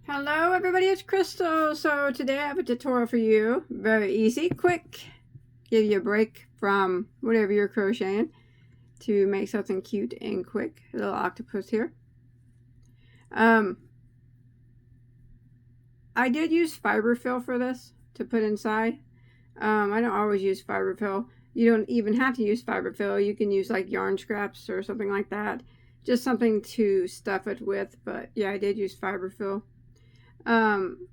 Hello everybody, it's Crystal. So today I have a tutorial for you. Very easy, quick. Give you a break from whatever you're crocheting to make something cute and quick. A little octopus here. I did use fiberfill for this to put inside. I don't always use fiberfill. You don't even have to use fiberfill. You can use like yarn scraps or something like that. Just something to stuff it with. But yeah, I did use fiberfill.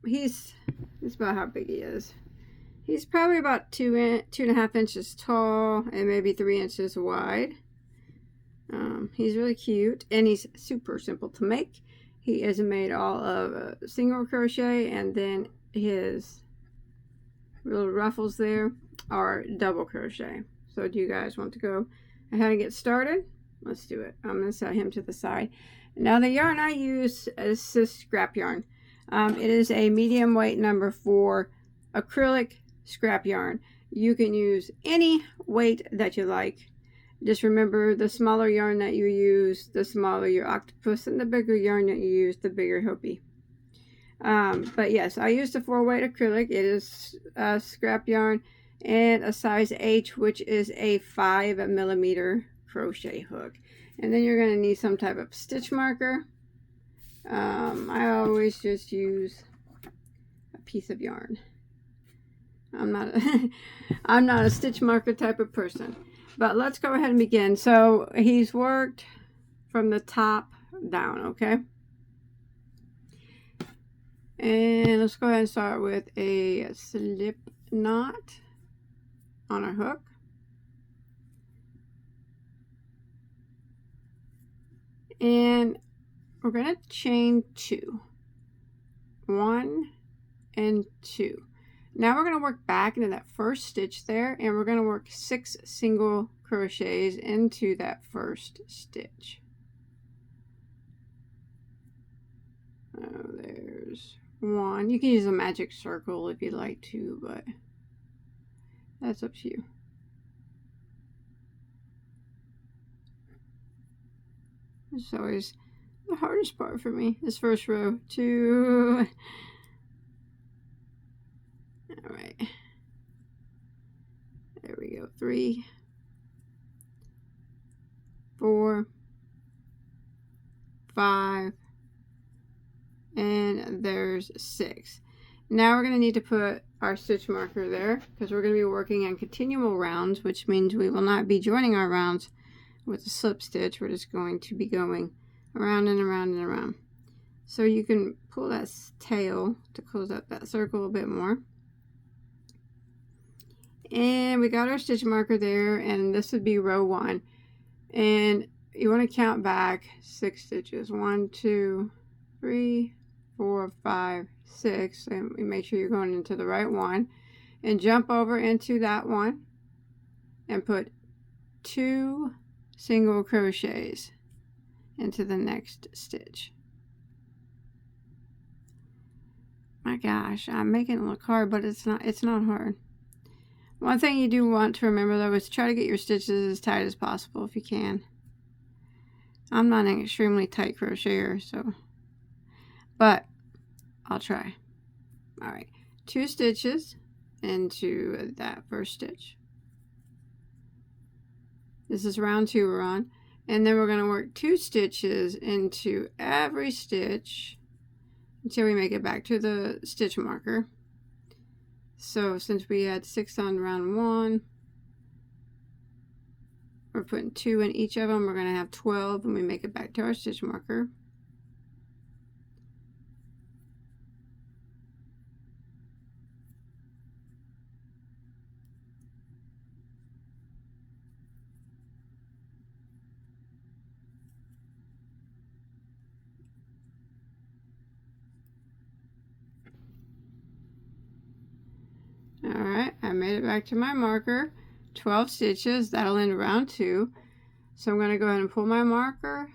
He's about how big he is. He's probably about 2.5 inches tall and maybe 3 inches wide. He's really cute and he's super simple to make. He is made all of single crochet, and then his little ruffles there are double crochet. So do you guys want to go ahead and get started? Let's do it. I'm going to set him to the side. Now the yarn I use is this scrap yarn. It is a medium weight number 4 acrylic scrap yarn. You can use any weight that you like. Just remember, the smaller yarn that you use, the smaller your octopus, and the bigger yarn that you use, the bigger he'll be. But yes, I used a 4-weight acrylic. It is scrap yarn and a size H, which is a 5mm crochet hook. And then you're going to need some type of stitch marker. I always just use a piece of yarn. I'm not a stitch marker type of person. But let's go ahead and begin. So he's worked from the top down, okay? And let's go ahead and start with a slip knot on our hook. And we're going to chain 2. 1 and 2. Now we're going to work back into that first stitch there, and we're going to work 6 single crochets into that first stitch. Oh, there's 1. You can use a magic circle if you'd like to, but that's up to you. It's always the hardest part for me, this first row. 2. All right. There we go. 3, 4, 5, and there's 6. Now we're going to need to put our stitch marker there because we're going to be working on continual rounds, which means we will not be joining our rounds with a slip stitch. We're just going to be going around and around and around. So you can pull that tail to close up that circle a bit more. And we got our stitch marker there, and this would be row 1. And you want to count back 6 stitches. 1, 2, 3, 4, 5, 6. And make sure you're going into the right one. And jump over into that one and put 2 single crochets into the next stitch. My gosh, I'm making it look hard, but it's not hard. One thing you do want to remember though is try to get your stitches as tight as possible if you can. I'm not an extremely tight crocheter, so, but I'll try. All right, 2 stitches into that first stitch. This is round 2 we're on. And then we're going to work 2 stitches into every stitch until we make it back to the stitch marker. So since we had 6 on round 1, we're putting 2 in each of them. We're going to have 12 when we make it back to our stitch marker. Alright, I made it back to my marker. 12 stitches, that'll end round 2. So I'm going to go ahead and pull my marker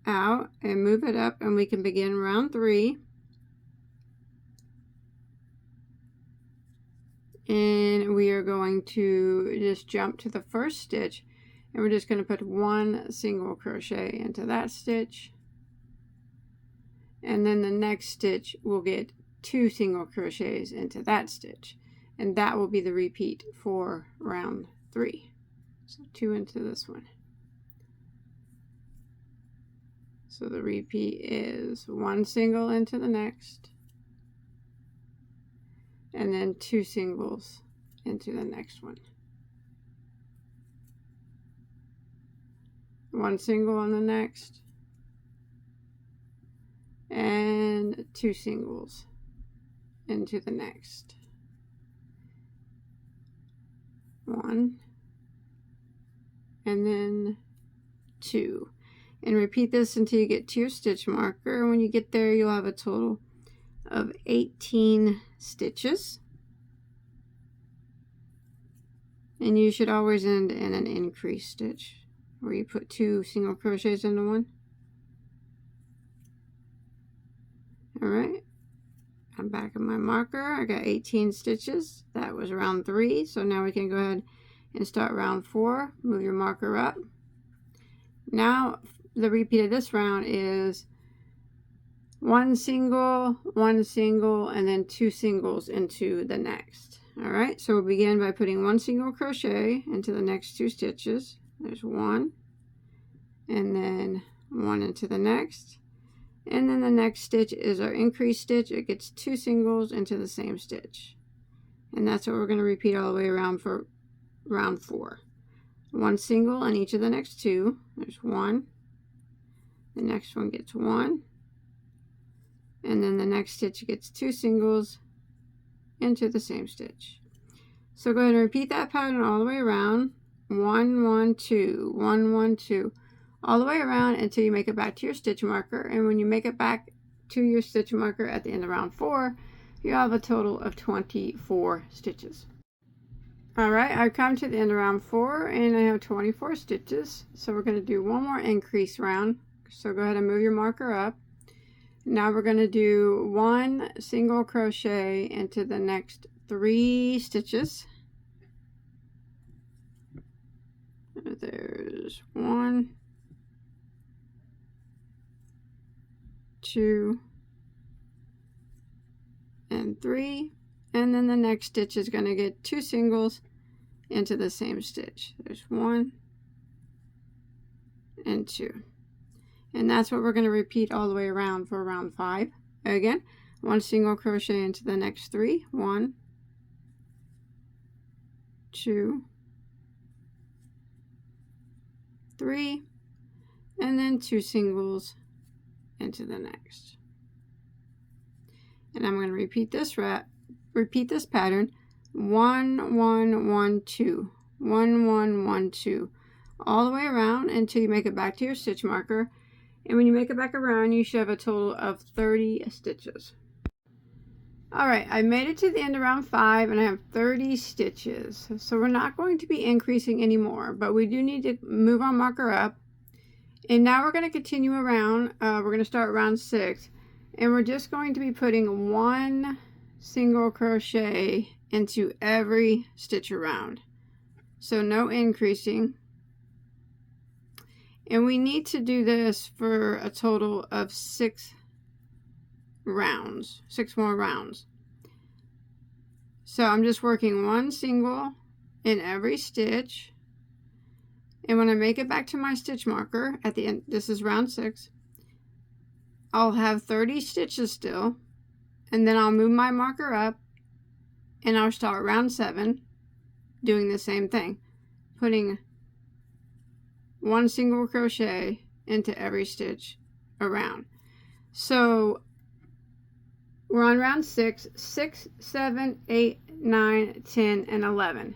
out and move it up, and we can begin round 3. And we are going to just jump to the first stitch, and we're just going to put 1 single crochet into that stitch. and then the next stitch will get 2 single crochets into that stitch, and that will be the repeat for round 3. So 2 into this one. So the repeat is 1 single into the next, and then 2 singles into the next one. 1 single on the next, and 2 singles into the next. 1, and then 2. And repeat this until you get to your stitch marker. And when you get there, you'll have a total of 18 stitches. And you should always end in an increase stitch, where you put 2 single crochets into one. Alright, I'm back at my marker. I got 18 stitches. That was round 3. So now we can go ahead and start round 4. Move your marker up. Now the repeat of this round is 1 single, 1 single, and then 2 singles into the next. Alright, so we'll begin by putting 1 single crochet into the next 2 stitches. There's 1, and then 1 into the next, and then the next stitch is our increase stitch. It gets 2 singles into the same stitch, and that's what we're going to repeat all the way around for round 4. 1 single in each of the next 2. There's 1, the next one gets 1, and then the next stitch gets 2 singles into the same stitch. So go ahead and repeat that pattern all the way around. 1 1 2 1 1 2, all the way around until you make it back to your stitch marker. And when you make it back to your stitch marker at the end of round 4, you have a total of 24 stitches. Alright, I've come to the end of round 4 and I have 24 stitches. So we're going to do one more increase round. So go ahead and move your marker up. Now we're going to do 1 single crochet into the next 3 stitches. There's 1, 2, and 3, and then the next stitch is going to get 2 singles into the same stitch. There's 1 and 2, and that's what we're going to repeat all the way around for round 5. Again, 1 single crochet into the next 3. 1, 2, 3, and then 2 singles into the next. And I'm going to repeat this pattern 1 1 1 2 1 1 1 2 all the way around until you make it back to your stitch marker. And when you make it back around, you should have a total of 30 stitches. Alright, I made it to the end of round 5 and I have 30 stitches. So we're not going to be increasing anymore, but we do need to move our marker up. And now we're going to continue around. We're going to start round 6, and we're just going to be putting 1 single crochet into every stitch around. So no increasing. And we need to do this for a total of 6 rounds, 6 more rounds. So I'm just working 1 single in every stitch, and when I make it back to my stitch marker at the end, this is round 6, I'll have 30 stitches still, and then I'll move my marker up and I'll start round 7 doing the same thing, putting 1 single crochet into every stitch around. So we're on round 6, 6, 7, 8, 9, 10, and 11.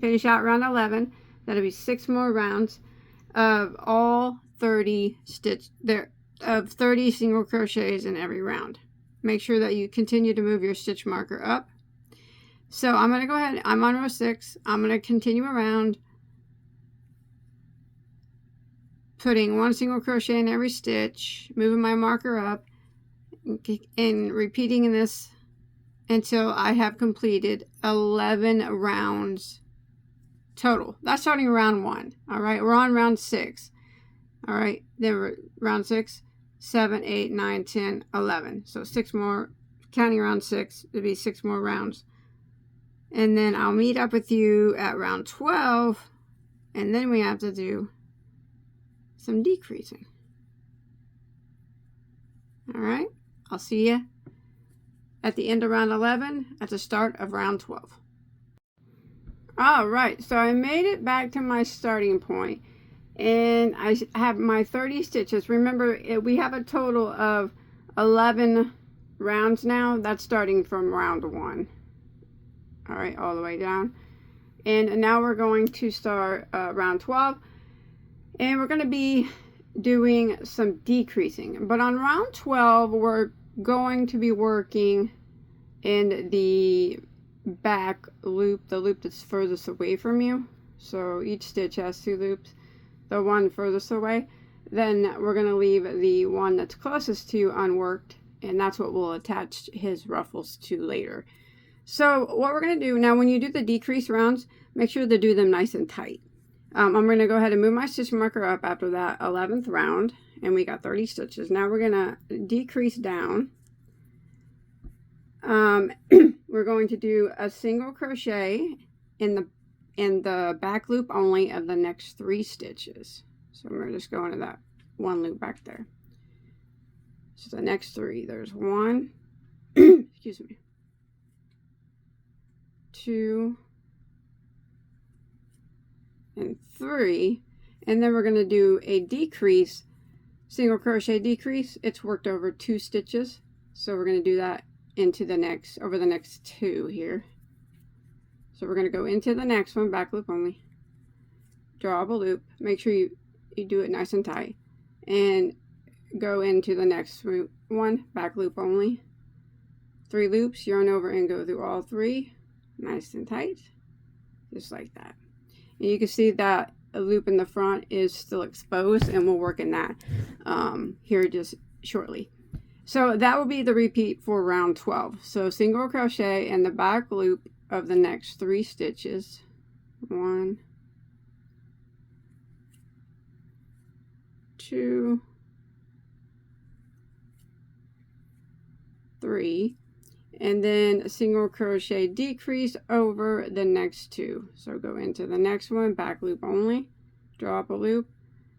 Finish out round 11. That'll be 6 more rounds of all 30 of 30 single crochets in every round. Make sure that you continue to move your stitch marker up. So I'm going to go ahead, I'm on row 6. I'm going to continue around, putting 1 single crochet in every stitch, moving my marker up, and repeating this until I have completed 11 rounds total. That's starting round 1. All right, we're on round 6. All right, then we're round 6. 7, 8, 9, 10, 11. So 6 more, counting around 6, it'd be 6 more rounds. And then I'll meet up with you at round 12, and then we have to do some decreasing. All right, I'll see you at the end of round 11, at the start of round 12. All right, so I made it back to my starting point, and I have my 30 stitches. Remember, we have a total of 11 rounds now. That's starting from round 1. All right, all the way down. And now we're going to start round 12, and we're going to be doing some decreasing. But on round 12, we're going to be working in the back loop, the loop that's furthest away from you. So each stitch has 2 loops. The one furthest away, then we're going to leave the one that's closest to you unworked, and that's what we'll attach his ruffles to later. So what we're going to do now, when you do the decrease rounds, make sure to do them nice and tight. I'm going to go ahead and move my stitch marker up after that 11th round, and we got 30 stitches. Now we're going to decrease down. We're going to do a single crochet in the back loop only of the next 3 stitches. So we're just going to that one loop back there. So the next 3, there's 1, excuse me, 2, and 3, and then we're going to do a decrease, single crochet decrease. It's worked over 2 stitches, so we're going to do that into the next, over the next 2 here. So we're going to go into the next one, back loop only, draw up a loop, make sure you do it nice and tight, and go into the next one, back loop only, 3 loops, yarn over and go through all 3, nice and tight, just like that. And you can see that a loop in the front is still exposed, and we'll work in that here just shortly. So that will be the repeat for round 12. So single crochet in the back loop of the next 3 stitches, 1, 2, 3, and then a single crochet decrease over the next 2. So go into the next one, back loop only, draw up a loop,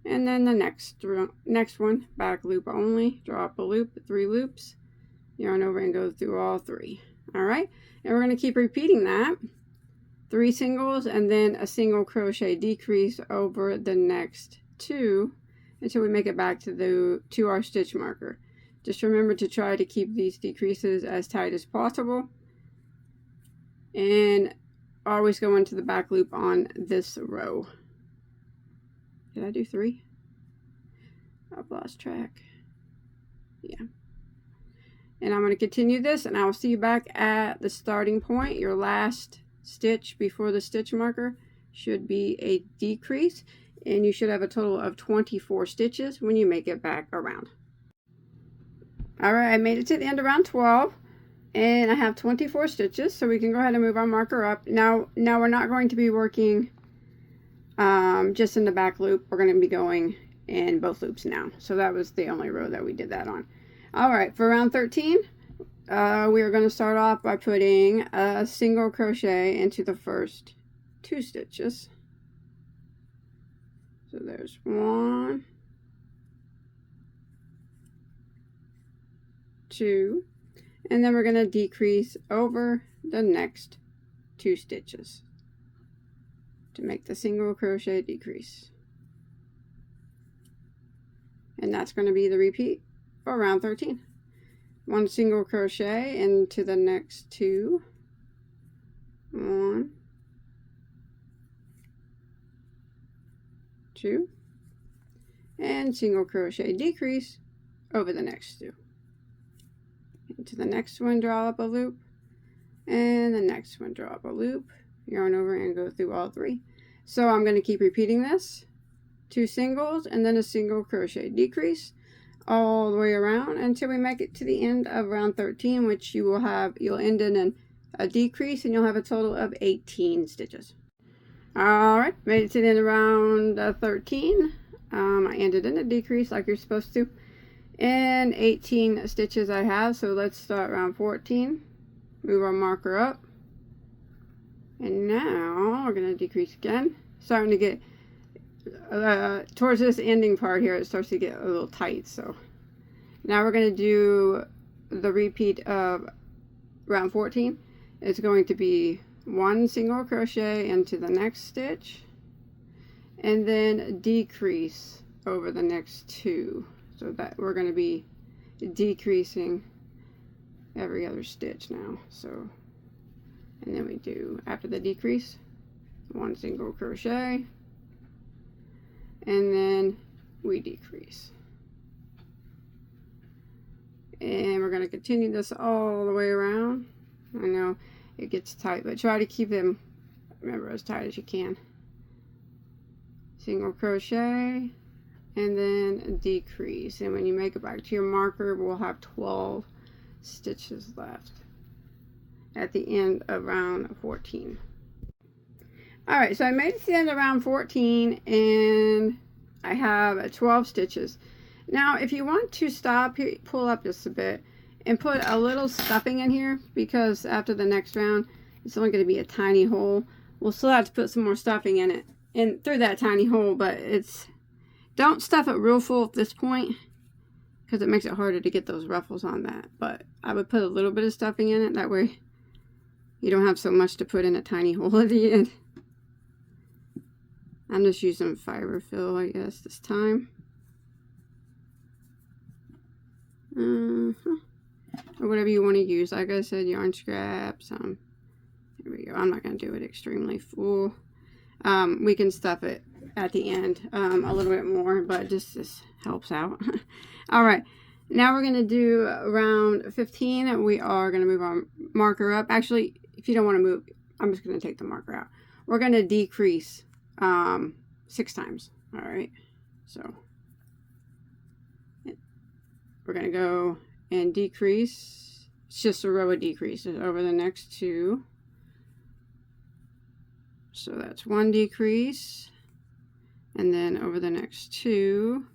and then the next one, back loop only, draw up a loop, 3 loops, yarn over and go through all 3. All right, and we're going to keep repeating that, 3 singles and then a single crochet decrease over the next 2 until we make it back to our stitch marker. Just remember to try to keep these decreases as tight as possible, and always go into the back loop on this row. Did I do 3? I've lost track. Yeah. And I'm going to continue this, and I will see you back at the starting point. Your last stitch before the stitch marker should be a decrease, and you should have a total of 24 stitches when you make it back around. Alright, I made it to the end of round 12, and I have 24 stitches, so we can go ahead and move our marker up. Now we're not going to be working just in the back loop. We're going to be going in both loops now. So that was the only row that we did that on. Alright, for round 13, we are going to start off by putting a single crochet into the first 2 stitches. So there's 1, 2, and then we're going to decrease over the next 2 stitches to make the single crochet decrease. And that's going to be the repeat for round 13. 1 single crochet into the next 2, 1, 2, and single crochet decrease over the next 2. Into the next one, draw up a loop, and the next one, draw up a loop, yarn over and go through all 3. So I'm going to keep repeating this, 2 singles and then a single crochet decrease all the way around until we make it to the end of round 13, which you'll end in a decrease, and you'll have a total of 18 stitches. Alright, made it to the end of round 13. I ended in a decrease like you're supposed to. and 18 stitches I have. So let's start round 14. Move our marker up, and now we're going to decrease again. Starting to get towards this ending part here, it starts to get a little tight. So now we're going to do the repeat of round 14. It's going to be 1 single crochet into the next stitch, and then decrease over the next 2. So that we're going to be decreasing every other stitch now. So, and then we do, after the decrease, 1 single crochet, and then we decrease. And we're going to continue this all the way around. I know it gets tight, but try to keep them, remember, as tight as you can. Single crochet, and then decrease. And when you make it back to your marker, we'll have 12 stitches left at the end of round 14. Alright, so I made it to the end of round 14, and I have 12 stitches. Now, if you want to stop here, pull up just a bit and put a little stuffing in here, because after the next round, it's only going to be a tiny hole. We'll still have to put some more stuffing in it and through that tiny hole, but don't stuff it real full at this point, because it makes it harder to get those ruffles on that. But I would put a little bit of stuffing in it, that way you don't have so much to put in a tiny hole at the end. I'm just using fiber fill, I guess, this time. Or whatever you want to use. Like I said, yarn scraps. Here we go. I'm not going to do it extremely full. We can stuff it at the end a little bit more, but just this helps out. Alright, now we're going to do round 15. We are going to move our marker up. Actually, if you don't want to move, I'm just going to take the marker out. We're going to decrease 6 times. Alright, so we're going to go and decrease. It's just a row of decreases over the next 2. So that's 1 decrease, and then over the next 2,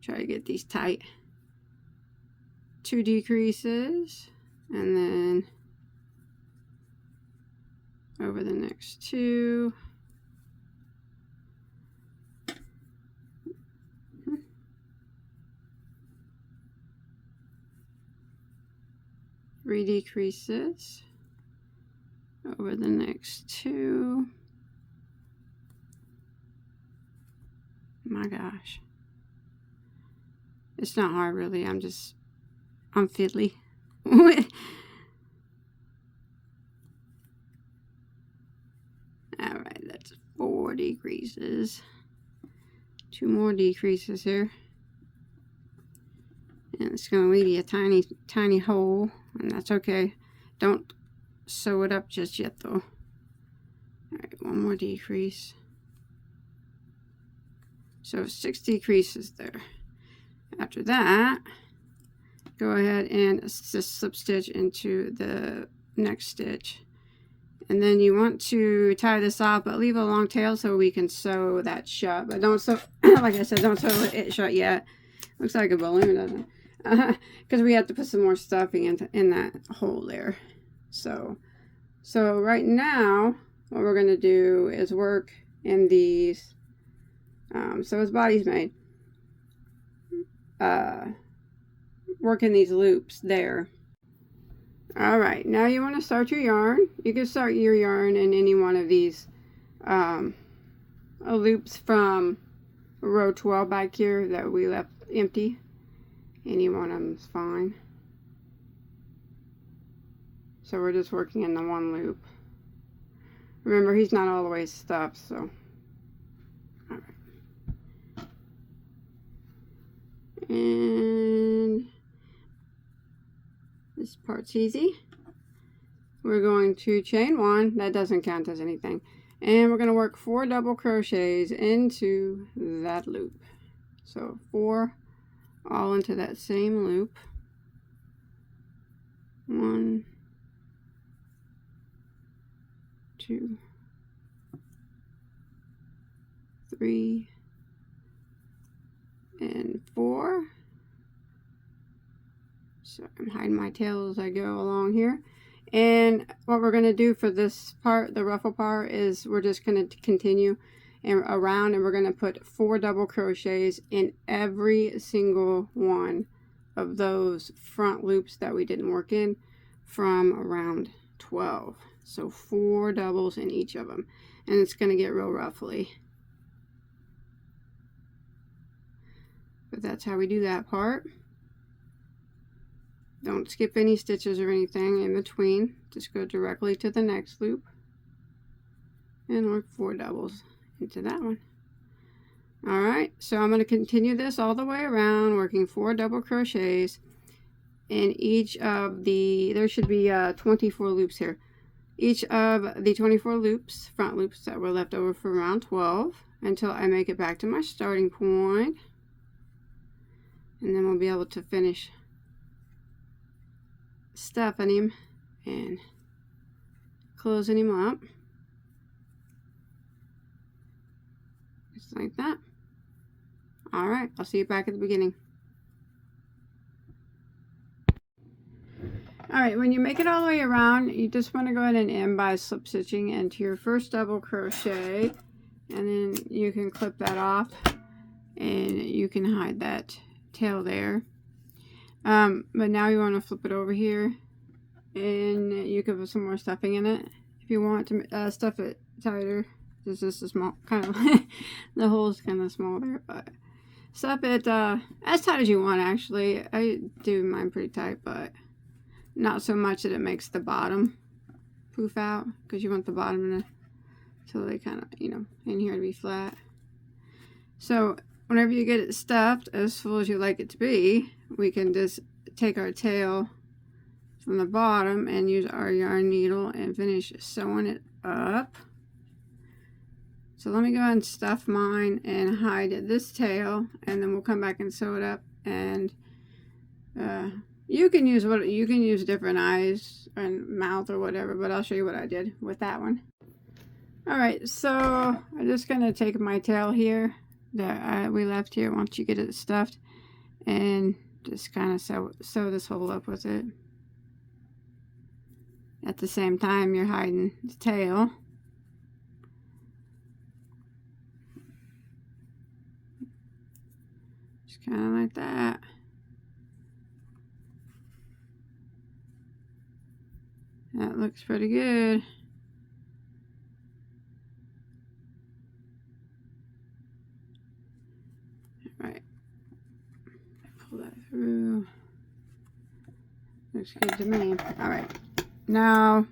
try to get these tight. 2 decreases, and then over the next 2. 3 decreases over the next 2. My gosh, it's not hard really. I'm fiddly. Alright, that's 4 decreases. 2 more decreases here, and it's going to leave you a tiny hole, and that's okay. Don't sew it up just yet though. Alright, 1 more decrease. So 6 decreases there. After that, go ahead and just slip stitch into the next stitch, and then you want to tie this off, but leave a long tail so we can sew that shut. But don't sew, like I said, don't sew it shut yet. Looks like a balloon, doesn't it? Because we have to put some more stuffing in that hole there. So right now, what we're going to do is work in these, so his body's made, work in these loops there. Alright, now you want to start your yarn. You can start your yarn in any one of these loops from row 12 back here that we left empty. Any one of them is fine. So we're just working in the 1 loop. Remember, he's not all the way stuffed, so. Alright. And this part's easy. We're going to chain 1. That doesn't count as anything. And we're going to work 4 double crochets into that loop. So 4 all into that same loop. 1, 2, 3, and 4. So I'm hiding my tail as I go along here. And what we're going to do for this part, the ruffle part, is we're just going to continue around, and we're going to put 4 double crochets in every single one of those front loops that we didn't work in from around 12. So 4 doubles in each of them, and it's going to get real ruffly. But that's how we do that part. Don't skip any stitches or anything in between. Just go directly to the next loop and work 4 doubles into that one. Alright, so I'm going to continue this all the way around, working 4 double crochets in each of the, there should be 24 loops here. Each of the 24 loops, front loops that were left over for round 12, until I make it back to my starting point. And then we'll be able to finish stuffing him and closing him up. Just like that. Alright, I'll see you back at the beginning. Alright, when you make it all the way around, you just want to go ahead and end by slip stitching into your first double crochet, and then you can clip that off and you can hide that tail there. But now you want to flip it over here, and you can put some more stuffing in it if you want to stuff it tighter. It's just a small kind of the hole's kind of small there, but stuff it as tight as you want. Actually, I do mine pretty tight, but not so much that it makes the bottom poof out, because you want the bottom to they kind of, you know, in here to be flat. So whenever you get it stuffed as full as you like it to be, we can just take our tail from the bottom and use our yarn needle and finish sewing it up. So let me go ahead and stuff mine and hide this tail, and then we'll come back and sew it up. And you can use different eyes and mouth or whatever, but I'll show you what I did with that one. Alright, so I'm just going to take my tail here that we left here once you get it stuffed, and just kind of sew this hole up with it. At the same time you're hiding the tail. Just kind of like that. That looks pretty good. Alright. Pull that through. Looks good to me. Alright. Now,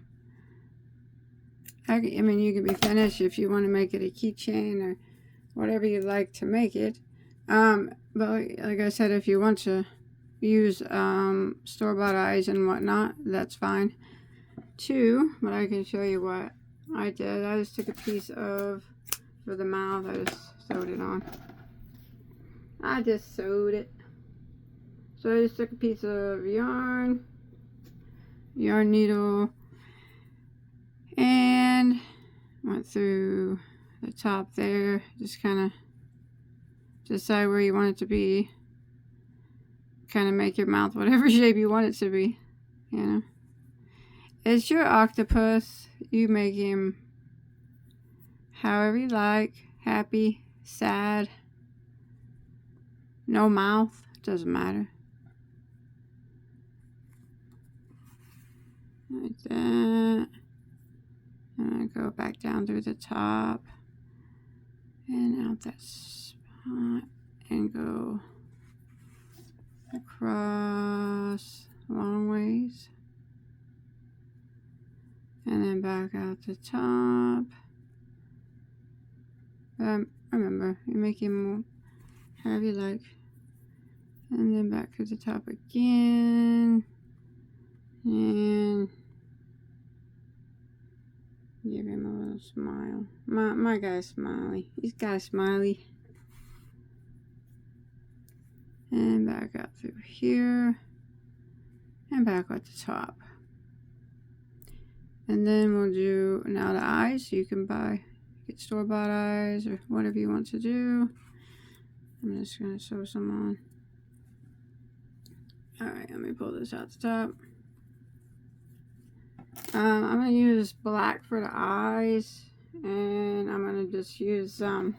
I mean, you can be finished if you want to make it a keychain or whatever you'd like to make it. But like I said, if you want to use store-bought eyes and whatnot, that's fine too. But I can show you what I did. I just took a piece of, for the mouth, I just sewed it on. I just sewed it. So I just took a piece of yarn needle, and went through the top there. Just kind of decide where you want it to be. Kind of make your mouth whatever shape you want it to be, you know. It's your octopus. You make him however you like. Happy, sad, no mouth, doesn't matter. Like that. And I go back down through the top and out that spot and go across long ways, and then back out the top. Remember, you make him however you like, and then back to the top again, and give him a little smile. My guy's smiley. He's got a smiley. And back out through here. And back at the top. And then we'll do now the eyes. You can get store-bought eyes or whatever you want to do. I'm just going to sew some on. Alright, let me pull this out the top. I'm going to use black for the eyes, and I'm going to just use a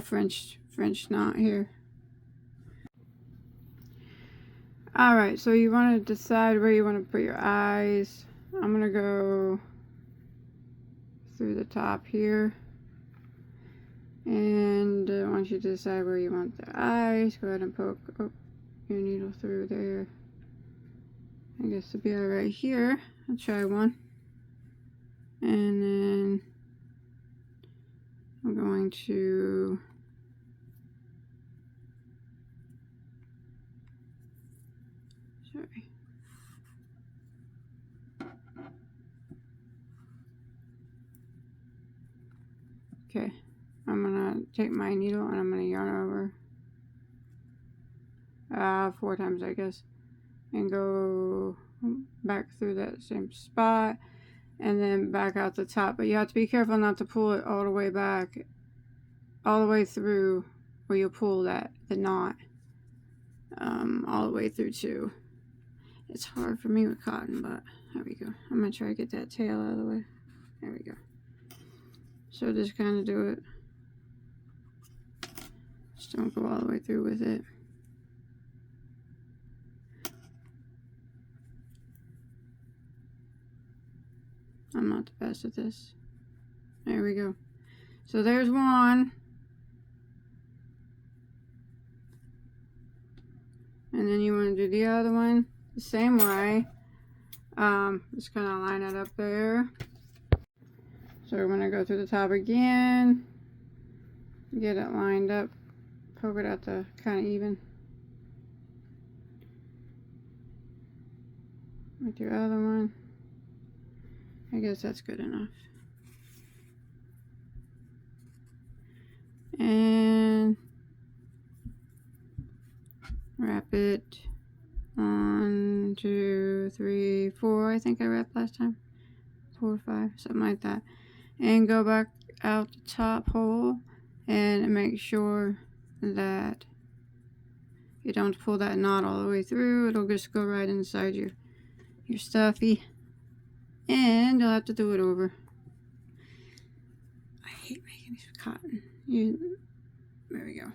French knot here. Alright, so you want to decide where you want to put your eyes. I'm going to go through the top here. And once you decide where you want the eyes, go ahead and poke your needle through there. I guess it'll be alright here. I'll try one. And then I'm going to okay, I'm gonna take my needle and I'm gonna yarn over 4 times, I guess, and go back through that same spot and then back out the top. But you have to be careful not to pull it all the way back, all the way through where you pull the knot all the way through too. It's hard for me with cotton, but there we go. I'm gonna try to get that tail out of the way. There we go. So just kind of do it. Just don't go all the way through with it. I'm not the best at this. There we go. So there's one. And then you want to do the other one the same way. Just kind of line it up there. So we're going to go through the top again, get it lined up, poke it out to kind of even with your other one. I guess that's good enough. And wrap it 1, 2, 3, 4. I think I wrapped last time. 4 or 5, something like that. And go back out the top hole and make sure that you don't pull that knot all the way through. It'll just go right inside your stuffy, and you'll have to do it over. I hate making these with cotton. There we go.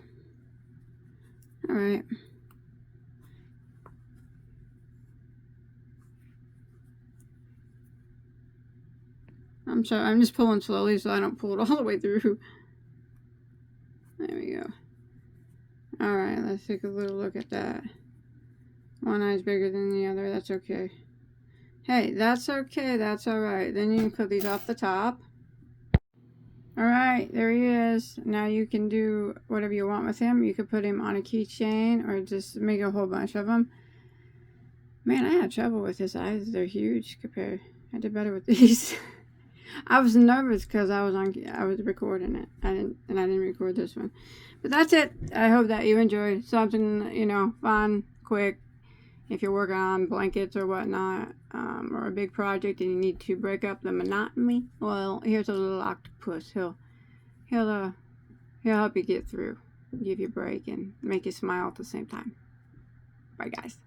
Alright. I'm sorry, I'm just pulling slowly so I don't pull it all the way through. There we go. Alright, let's take a little look at that. One eye's bigger than the other, that's okay. Hey, that's okay, that's alright. Then you can clip these off the top. Alright, there he is. Now you can do whatever you want with him. You could put him on a keychain or just make a whole bunch of them. Man, I had trouble with his eyes. They're huge compared. I did better with these. I was nervous because I was recording it. I didn't record this one. But that's it. I hope that you enjoyed something, you know, fun, quick. If you're working on blankets or whatnot, or a big project and you need to break up the monotony, well, here's a little octopus. He'll help you get through, give you a break, and make you smile at the same time. Bye, guys.